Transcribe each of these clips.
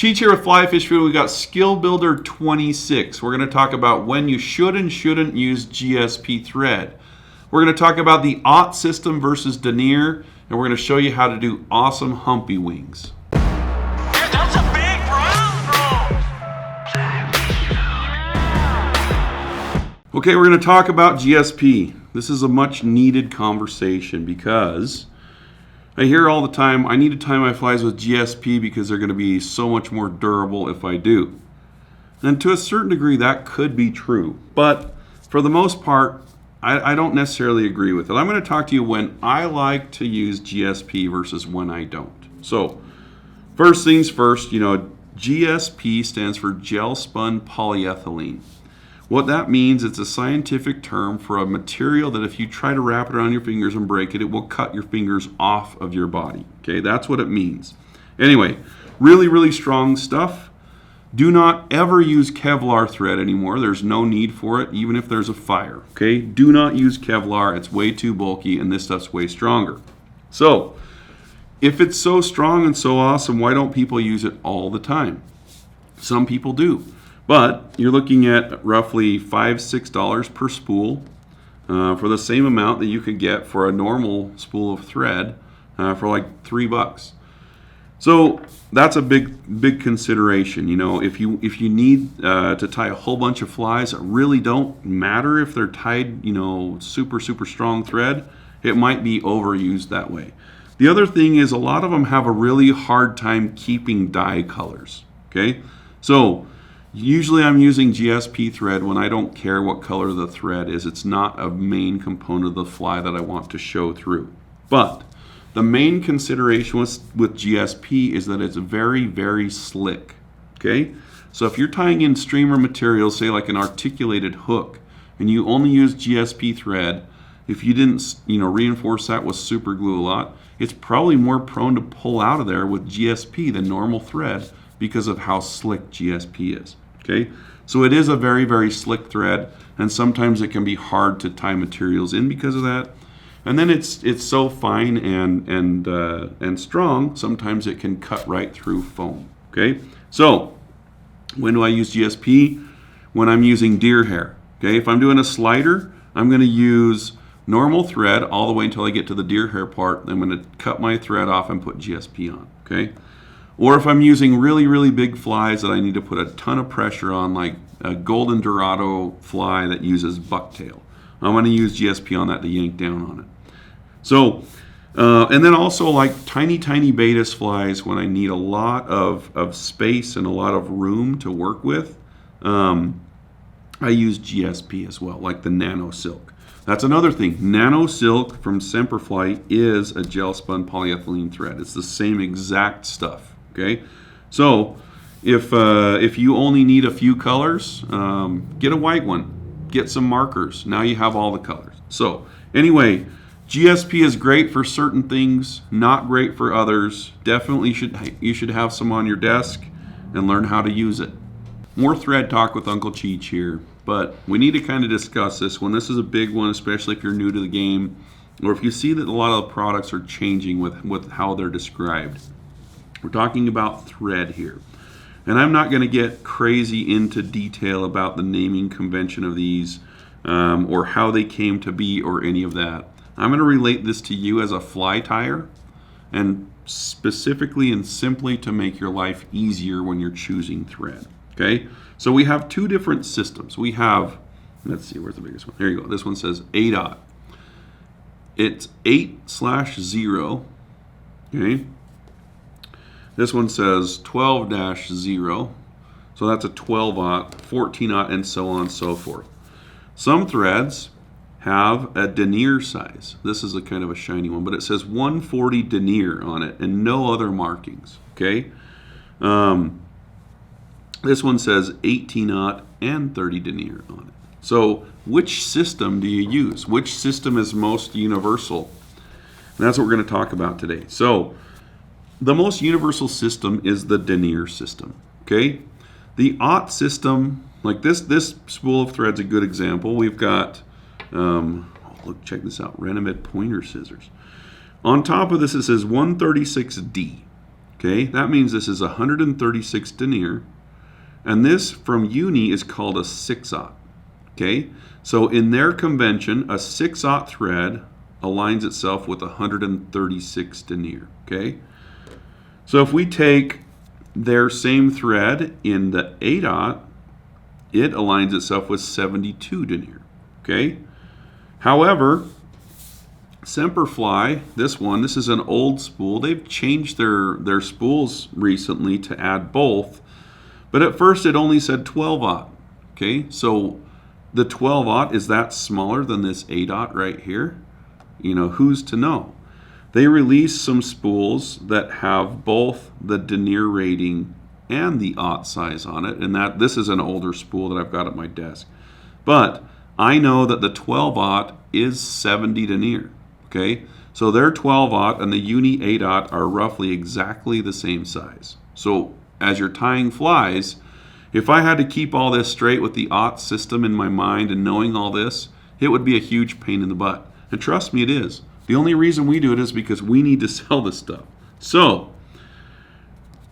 Cheech here with Fly Fish Food. We got Skill Builder 26. We're going to talk about when you should and shouldn't use GSP thread. We're going to talk about the aught system versus denier, and we're going to show you how to do awesome humpy wings. That's a big brown. Okay, we're going to talk about GSP. This is a much needed conversation because I hear all the time, I need to tie my flies with GSP because they're going to be so much more durable if I do. And to a certain degree, that could be true. But for the most part, I don't necessarily agree with it. I'm going to talk to you when I like to use GSP versus when I don't. So, first things first, GSP stands for gel spun polyethylene. What that means, it's a scientific term for a material that if you try to wrap it around your fingers and break it, it will cut your fingers off of your body. Okay, that's what it means. Anyway, really, really strong stuff. Do not ever use Kevlar thread anymore. There's no need for it, even if there's a fire. Okay, do not use Kevlar. It's way too bulky, and this stuff's way stronger. So, if it's so strong and so awesome, why don't people use it all the time? Some people do. But you're looking at roughly $5-6 per spool for the same amount that you could get for a normal spool of thread for like $3. So that's a big consideration. If you need to tie a whole bunch of flies that really don't matter if they're tied, super strong thread, it might be overused that way. The other thing is a lot of them have a really hard time keeping dye colors. Okay, so usually I'm using GSP thread when I don't care what color the thread is. It's not a main component of the fly that I want to show through. But the main consideration with GSP is that it's very, very slick. Okay? So if you're tying in streamer materials, say like an articulated hook, and you only use GSP thread, if you didn't reinforce that with super glue a lot, it's probably more prone to pull out of there with GSP than normal thread because of how slick GSP is. Okay, so it is a very, very slick thread, and sometimes it can be hard to tie materials in because of that. And then it's so fine and strong, sometimes it can cut right through foam. Okay, so when do I use GSP? When I'm using deer hair. Okay, if I'm doing a slider, I'm going to use normal thread all the way until I get to the deer hair part. Then I'm going to cut my thread off and put GSP on. Okay. Or if I'm using really, really big flies that I need to put a ton of pressure on, like a golden dorado fly that uses bucktail, I'm going to use GSP on that to yank down on it. So, and then also like tiny Baetis flies when I need a lot of space and a lot of room to work with, I use GSP as well, like the Nano Silk. That's another thing. Nano Silk from Semperfli is a gel spun polyethylene thread. It's the same exact stuff. Okay, so if you only need a few colors, get a white one, get some markers. Now you have all the colors. So anyway, GSP is great for certain things, not great for others. Definitely you should have some on your desk and learn how to use it. More thread talk with Uncle Cheech here, but we need to kind of discuss this one. This is a big one, especially if you're new to the game, or if you see that a lot of the products are changing with how they're described. We're talking about thread here. And I'm not going to get crazy into detail about the naming convention of these or how they came to be or any of that. I'm going to relate this to you as a fly tyer and specifically and simply to make your life easier when you're choosing thread. Okay? So we have two different systems. We have, let's see, where's the biggest one? Here you go. This one says ADOT. It's 8/0. Okay? This one says 12-0, so that's a 12-aught, 14-aught, and so on and so forth. Some threads have a denier size. This is a kind of a shiny one, but it says 140 denier on it and no other markings. Okay, this one says 18-aught and 30 denier on it. So which system do you use? Which system is most universal? And that's what we're going to talk about today. So the most universal system is the denier system. Okay, the aught system, like this spool of thread's a good example. We've got, look, check this out, Renovit pointer scissors. On top of this, it says 136D. Okay, that means this is 136 denier. And this from uni is called a 6/0. Okay, so in their convention, a 6/0 thread aligns itself with 136 denier. Okay, so if we take their same thread in the 8/0, it aligns itself with 72 denier. Okay, however, Semperfli, this is an old spool. They've changed their spools recently to add both, but at first it only said 12/0. Okay, so the 12/0, is that smaller than this 8/0 right here? You know, who's to know? They released some spools that have both the denier rating and the 0 size on it, and that this is an older spool that I've got at my desk. But I know that the 12/0 is 70 denier. Okay, so their 12/0 and the uni 8/0 are roughly exactly the same size. So as you're tying flies, if I had to keep all this straight with the 0 system in my mind and knowing all this, it would be a huge pain in the butt. And trust me, it is. The only reason we do it is because we need to sell this stuff. So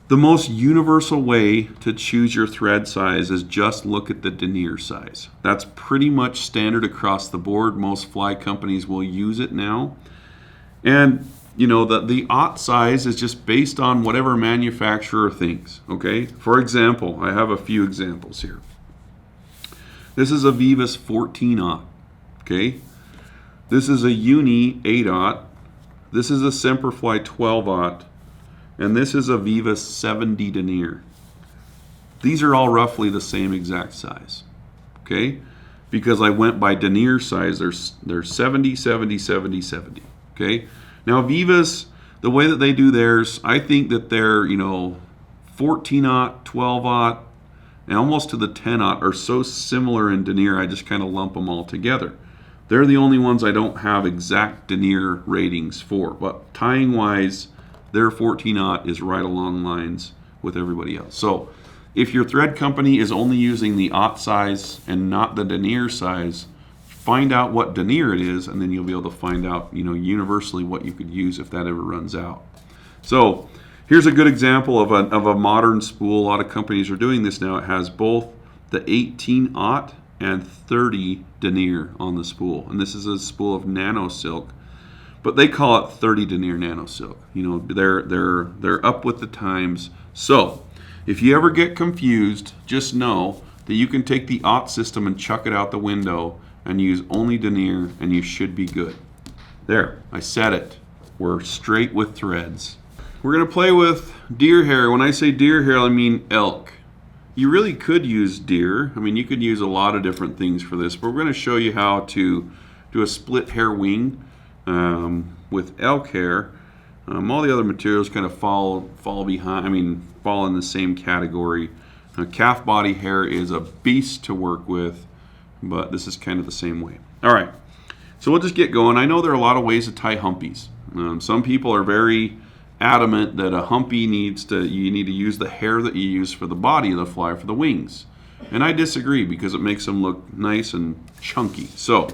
the most universal way to choose your thread size is just look at the denier size. That's pretty much standard across the board. Most fly companies will use it now. And you know, the 0 size is just based on whatever manufacturer thinks. Okay, for example, I have a few examples here. This is a Vivus 14/0. Okay, this is a uni 8/0. This is a Semperfli 12/0. And this is a Vivus 70 denier. These are all roughly the same exact size. Okay, because I went by denier size. They're 70, 70, 70, 70. Okay, now Vivus, the way that they do theirs, I think that they're, you know, 14/0, 12/0, and almost to the 10/0 are so similar in denier, I just kind of lump them all together. They're the only ones I don't have exact denier ratings for, but tying wise, their 14/0 is right along lines with everybody else. So if your thread company is only using the 0 size and not the denier size, find out what denier it is, and then you'll be able to find out, you know, universally what you could use if that ever runs out. So here's a good example of a modern spool. A lot of companies are doing this now. It has both the 18/0 and 30 denier on the spool, and this is a spool of nano silk. But they call it 30 denier nano silk. You know, they're up with the times. So if you ever get confused, just know that you can take the 0 system and chuck it out the window and use only denier, and you should be good. There, I said it. We're straight with threads. We're gonna play with deer hair. When I say deer hair, I mean elk. You really could use deer. I mean, you could use a lot of different things for this, but we're gonna show you how to do a split hair wing with elk hair. All the other materials kind of fall behind. I mean, fall in the same category. Calf body hair is a beast to work with, but this is kind of the same way. All right, so we'll just get going. I know there are a lot of ways to tie humpies. Some people are very adamant that a humpy you need to use the hair that you use for the body of the fly for the wings, and I disagree because it makes them look nice and chunky. So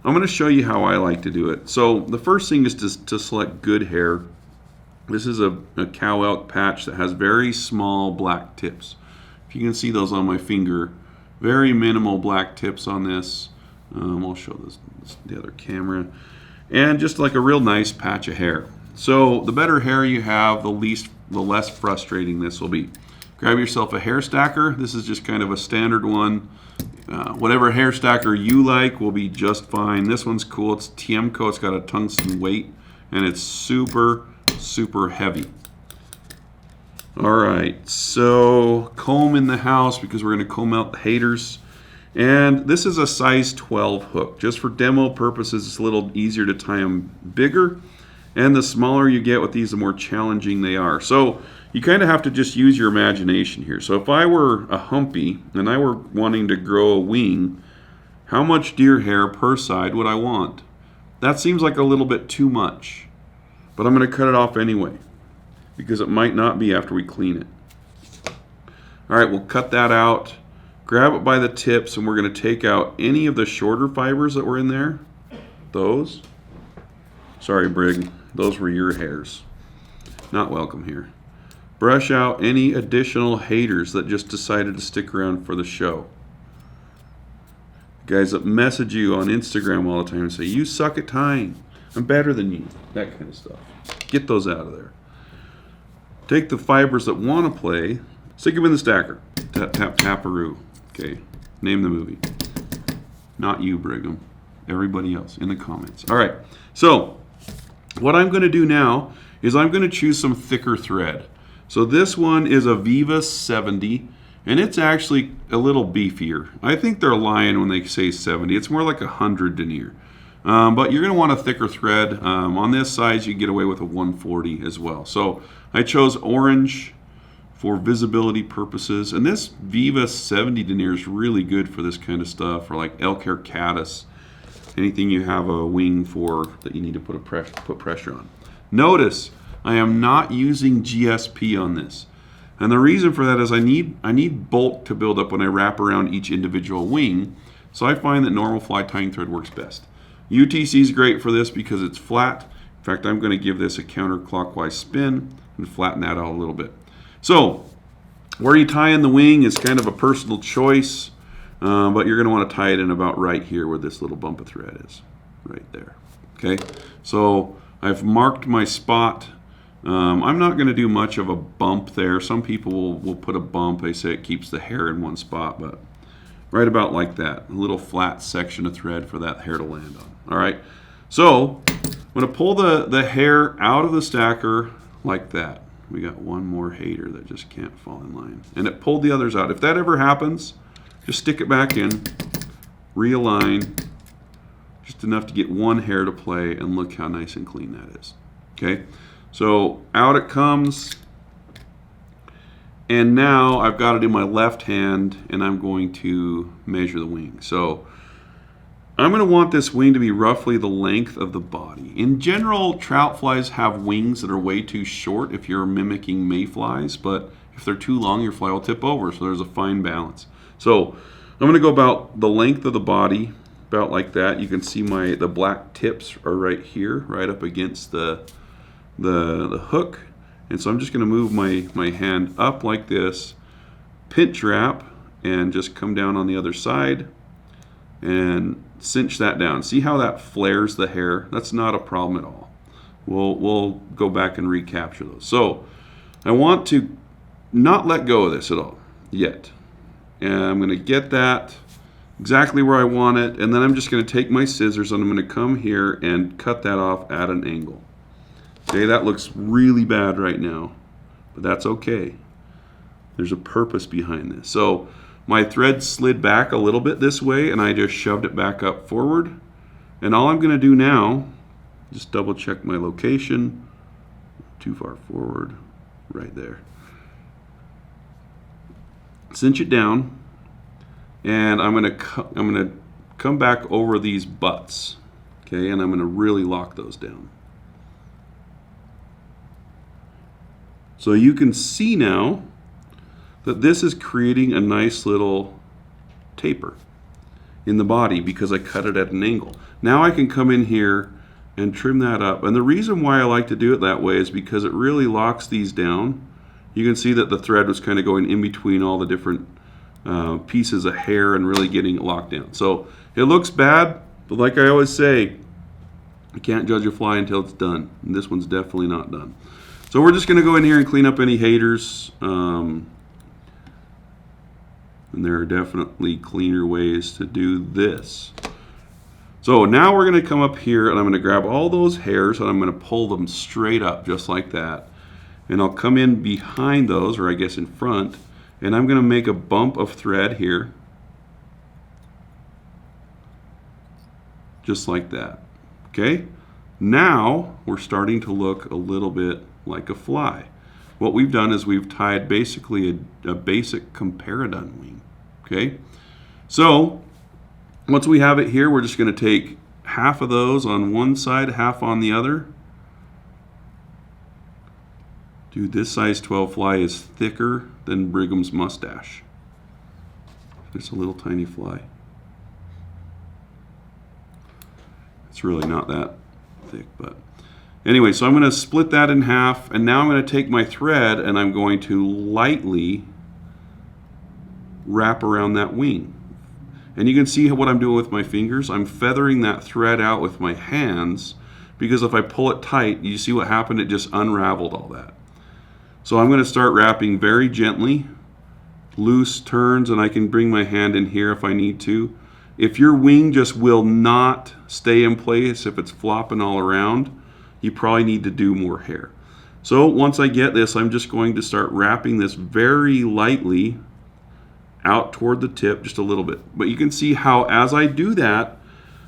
I'm going to show you how I like to do it. So the first thing is to select good hair. This is a cow elk patch that has very small black tips. If you can see those on my finger, very minimal black tips on this. I'll show this the other camera. And just like a real nice patch of hair. So the better hair you have, the less frustrating this will be. Grab yourself a hair stacker. This is just kind of a standard one. Whatever hair stacker you like will be just fine. This one's cool. It's Tiemco. It's got a tungsten weight, and it's super, super heavy. All right, so comb in the house because we're going to comb out the haters. And this is a size 12 hook. Just for demo purposes, it's a little easier to tie them bigger. And the smaller you get with these, the more challenging they are. So you kind of have to just use your imagination here. So if I were a humpy and I were wanting to grow a wing, how much deer hair per side would I want? That seems like a little bit too much, but I'm going to cut it off anyway because it might not be after we clean it. All right, we'll cut that out, grab it by the tips, and we're going to take out any of the shorter fibers that were in there. Those. Sorry, Brig, those were your hairs. Not welcome here. Brush out any additional haters that just decided to stick around for the show. Guys that message you on Instagram all the time and say, you suck at tying. I'm better than you. That kind of stuff. Get those out of there. Take the fibers that want to play, stick them in the stacker. Tap, tap, taparoo. Okay, name the movie. Not you, Brigham. Everybody else in the comments. All right, so what I'm going to do now is I'm going to choose some thicker thread. So this one is a Viva 70. And it's actually a little beefier. I think they're lying when they say 70. It's more like 100 denier. But you're going to want a thicker thread. On this size, you get away with a 140 as well. So I chose orange for visibility purposes. And this Viva 70 denier is really good for this kind of stuff, or like elk hair caddis, anything you have a wing for that you need to put pressure on. Notice I am not using GSP on this. And the reason for that is I need bulk to build up when I wrap around each individual wing. So I find that normal fly tying thread works best. UTC is great for this because it's flat. In fact, I'm going to give this a counterclockwise spin and flatten that out a little bit. So where you tie in the wing is kind of a personal choice, but you're going to want to tie it in about right here where this little bump of thread is, right there. Okay, so I've marked my spot. I'm not going to do much of a bump there. Some people will put a bump. They say it keeps the hair in one spot, but right about like that. A little flat section of thread for that hair to land on. All right. So I'm going to pull the hair out of the stacker like that. We got one more hater that just can't fall in line. And it pulled the others out. If that ever happens, just stick it back in, realign, just enough to get one hair to play, and look how nice and clean that is. Okay. So out it comes, and now I've got it in my left hand, and I'm going to measure the wing. So I'm going to want this wing to be roughly the length of the body. In general, trout flies have wings that are way too short if you're mimicking mayflies, but if they're too long, your fly will tip over, so there's a fine balance. So I'm going to go about the length of the body, about like that. You can see the black tips are right here, right up against the hook. And so I'm just going to move my hand up like this, pinch wrap, and just come down on the other side and cinch that down. See how that flares the hair? That's not a problem at all. We'll go back and recapture those. So I want to not let go of this at all yet. And I'm going to get that exactly where I want it, and then I'm just going to take my scissors and I'm going to come here and cut that off at an angle. Okay, that looks really bad right now, but that's okay. There's a purpose behind this. So my thread slid back a little bit this way, and I just shoved it back up forward. And all I'm going to do now, just double check my location. Too far forward, right there. Cinch it down, and I'm going to come back over these butts. Okay, and I'm going to really lock those down. So you can see now that this is creating a nice little taper in the body because I cut it at an angle. Now I can come in here and trim that up. And the reason why I like to do it that way is because it really locks these down. You can see that the thread was kind of going in between all the different pieces of hair and really getting it locked down. So it looks bad, but like I always say, you can't judge a fly until it's done. And this one's definitely not done. So we're just going to go in here and clean up any haters. And there are definitely cleaner ways to do this. So now we're going to come up here and I'm going to grab all those hairs and I'm going to pull them straight up just like that. And I'll come in behind those, or I guess in front, and I'm going to make a bump of thread here. Just like that. Okay? Now we're starting to look a little bit like a fly. What we've done is we've tied basically a basic comparadun wing. Okay, so once we have it here, we're just going to take half of those on one side, half on the other. Dude, this size 12 fly is thicker than Brigham's mustache. It's a little tiny fly. It's really not that thick, but Anyway, so I'm going to split that in half, and now I'm going to take my thread and I'm going to lightly wrap around that wing. And you can see what I'm doing with my fingers. I'm feathering that thread out with my hands, because if I pull it tight, you see what happened? It just unraveled all that. So I'm going to start wrapping very gently, loose turns, and I can bring my hand in here if I need to. If your wing just will not stay in place, if it's flopping all around, you probably need to do more hair. So once I get this, I'm just going to start wrapping this very lightly out toward the tip just a little bit. But you can see how as I do that,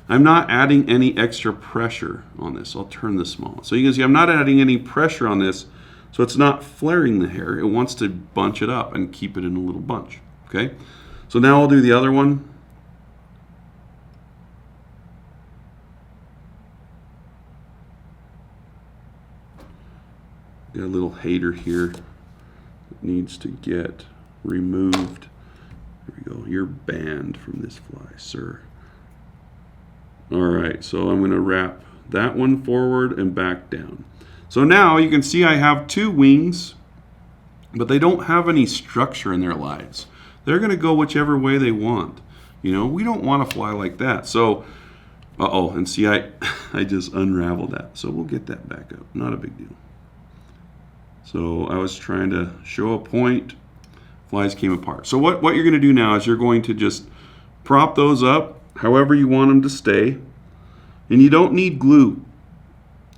I'm not adding any extra pressure on this. I'll turn this small. So you can see I'm not adding any pressure on this, so it's not flaring the hair. It wants to bunch it up and keep it in a little bunch. Okay? So now I'll do the other one. Got a little hater here that needs to get removed. There we go. You're banned from this fly, sir. All right, so I'm going to wrap that one forward and back down. So now you can see I have two wings, but they don't have any structure in their lives. They're going to go whichever way they want. You know, we don't want to fly like that. So, and see, I just unraveled that. So we'll get that back up. Not a big deal. So I was trying to show a point. Flies came apart. So what you're going to do now is you're going to just prop those up however you want them to stay. And you don't need glue.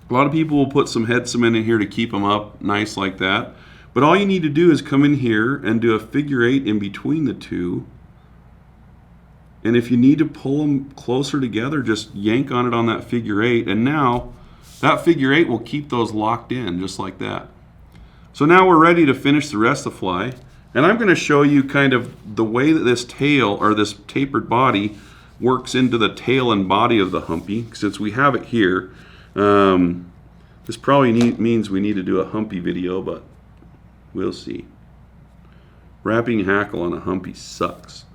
A lot of people will put some head cement in here to keep them up nice like that. But all you need to do is come in here and do a figure 8 in between the two. And if you need to pull them closer together, just yank on it on that figure 8. And now that figure 8 will keep those locked in just like that. So now we're ready to finish the rest of the fly. And I'm going to show you kind of the way that this tail, or this tapered body, works into the tail and body of the Humpy. Since we have it here, this probably means we need to do a Humpy video, but we'll see. Wrapping hackle on a Humpy sucks.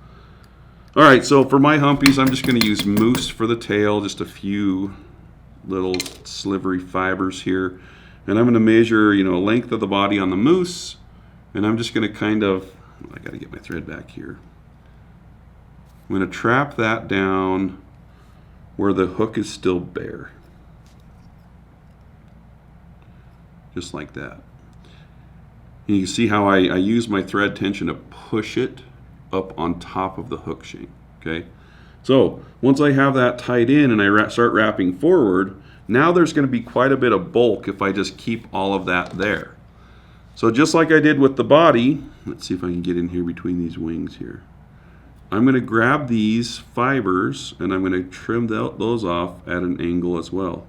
All right, so for my Humpies, I'm just going to use mousse for the tail, just a few little slivery fibers here. And I'm going to measure, length of the body on the mousse. And I'm just going to kind of, I got to get my thread back here. I'm going to trap that down where the hook is still bare. Just like that. And you can see how I use my thread tension to push it up on top of the hook shank. Okay. So once I have that tied in and I start wrapping forward, now there's going to be quite a bit of bulk if I just keep all of that there. So just like I did with the body, let's see if I can get in here between these wings here. I'm going to grab these fibers and I'm going to trim those off at an angle as well.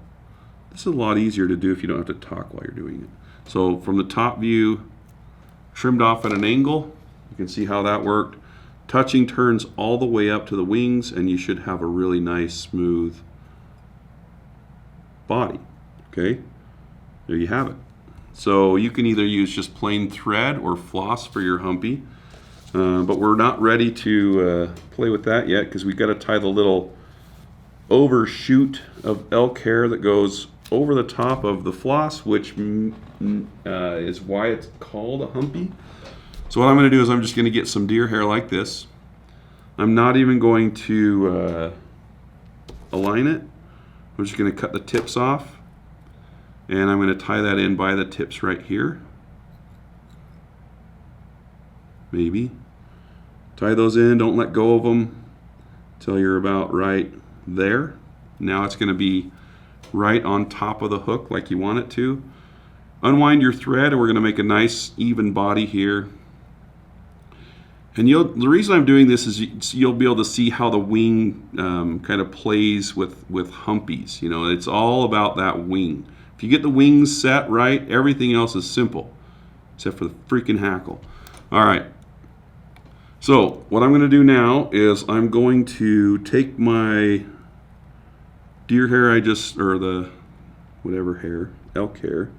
This is a lot easier to do if you don't have to talk while you're doing it. So from the top view, trimmed off at an angle. You can see how that worked. Touching turns all the way up to the wings, and you should have a really nice, smooth body. Okay, there you have it. So you can either use just plain thread or floss for your Humpy, but we're not ready to play with that yet because we've got to tie the little overshoot of elk hair that goes over the top of the floss, which is why it's called a Humpy. So what I'm going to do is I'm just going to get some deer hair like this. I'm not even going to align it. I'm just going to cut the tips off. And I'm going to tie that in by the tips right here. Maybe. Tie those in, don't let go of them until you're about right there. Now it's going to be right on top of the hook like you want it to. Unwind your thread and we're going to make a nice even body here. And the reason I'm doing this is you'll be able to see how the wing kind of plays with Humpies. It's all about that wing. If you get the wings set right, everything else is simple, except for the freaking hackle. All right. So what I'm going to do now is I'm going to take my deer hair or the whatever hair, elk hair.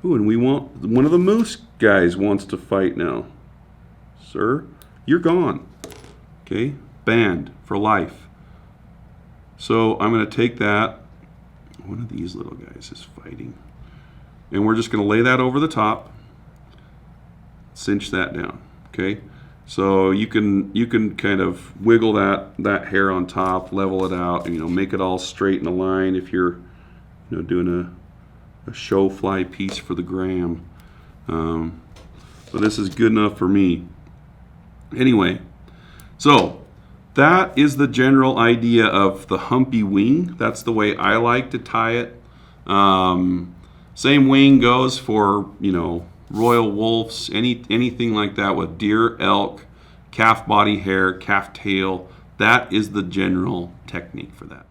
Ooh, and one of the moose guys wants to fight now. Sir, you're gone. Okay, banned for life. So I'm going to take that. one of these little guys is fighting. And we're just going to lay that over the top, cinch that down, okay? So you can kind of wiggle that hair on top, level it out, and, make it all straight in a line if you're, doing a show fly piece for the gram. But this is good enough for me. Anyway, so that is the general idea of the humpy wing. That's the way I like to tie it. Same wing goes for, Royal Wulffs, anything like that with deer, elk, calf body hair, calf tail. That is the general technique for that.